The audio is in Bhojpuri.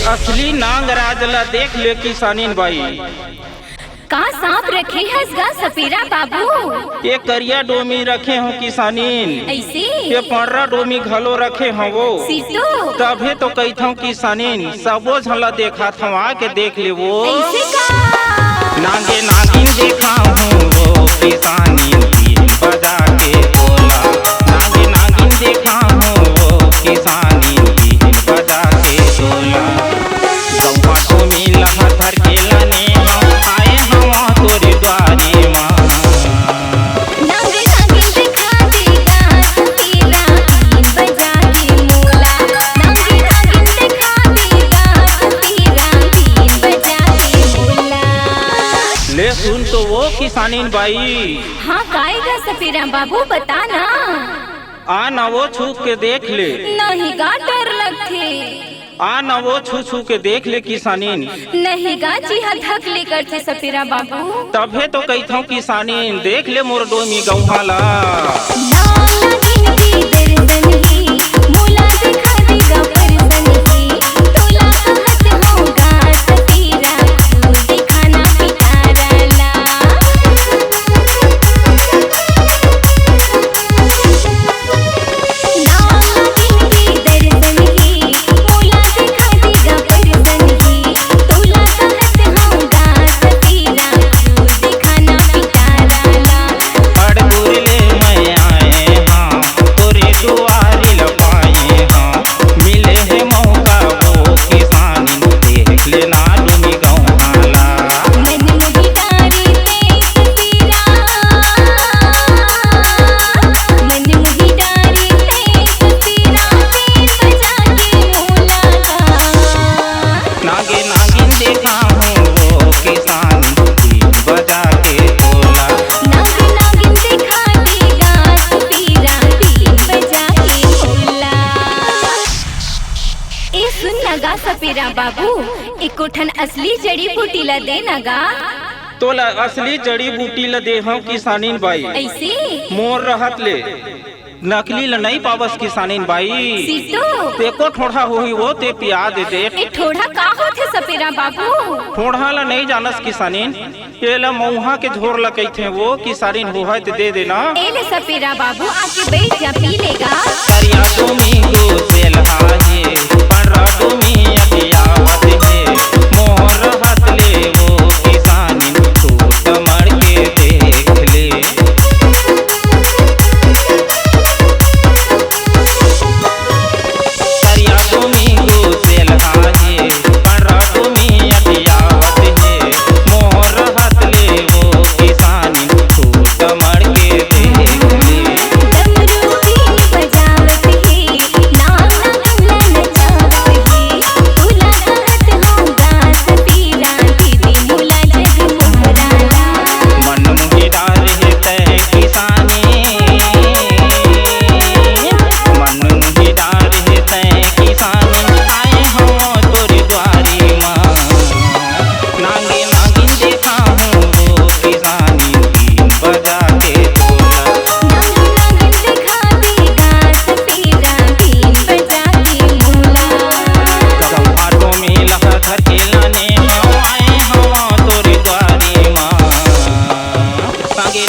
असली नांगराज ला देख ले किसानीन बाई। का सांप रखे हसगा सपेरा बाबू? ये करिया डोमी रखे हो किसानीन, ऐसे ये पर्रा डोमी घलो रखे हो वो सीटो तभे तो कहता किसानीन सबो झला देखा था आके देख ले वो ऐसे का नांगे नागिन देखा हूँ वो किसानीन बीन बजा के बोला। नांगे नागिन देखा हूँ वो किसानीन बीन बजा के बोला। गौवा तो मिला हथर के लाने हम आए हम तोरे द्वारे माँ। नांगे नागिन दिखा देगा सपेरा बीन बजा के मोला। नांगे नागिन दिखा देगा सपेरा बीन बजा के मोला। ले सुन तो वो किसानीन बाई। हाँ गाएगा सपेरा बाबू बता ना। आ ना वो छुप के देख ले। नहीं गा डर लगथे। आ ना वो छू छू के देख ले किसानीन। नहीं गा जी हथक लेकर थे सपेरा बाबू। तभे तो कहता किसानीन देख ले मोर डोमी गौहा ला। सपेरा बाबू एको ठन असली जड़ी बूटी ला दे नगा। तो ला असली जड़ी बूटी ला दे हम किसानीन बाई। ऐसे मोर रहत ले नकली ला नहीं पावस किसानीन बाई। सीटो एको ठोड़ा होई वो ते पिया दे दे। ए ठोड़ा का होथे सपेरा बाबू? ठोड़ा ला नहीं जानस किसानीन, ये ला मऊहा के झोर ला कहथे वो किसानीन होय ते दे देना। ए ले सपेरा बाबू आके बैठ जा पी लेगा। करिया डोमी गो सेलहा है पर्रा डोमी अतियावत है। मोर रहत ले वो किसानीन टूट मर के देख ले। करिया डोमी गो सेलहा है पर्रा डोमी अतियावत है। मोर रहत ले वो किसानीन टूट मर के देख ले। डमरू बीन बजावत है नाग नागिन नचावत है। तुला कहत होगा सपेरा दीदी मुला जग मोहराला। मन मुही डार है तय किसानी, मन मुही डार है तय किसानी। आए हम तोरे द्वारे माँ। नांगे नागिन देखा हूँ वो किसानी बीन बजा के बोला। नागिन नागिन दिखा देगा सपेरा बीन बजा के मोला। गौहा तो मिला धर के लाने हम आए हम तोरे द्वारे माँ। नांगे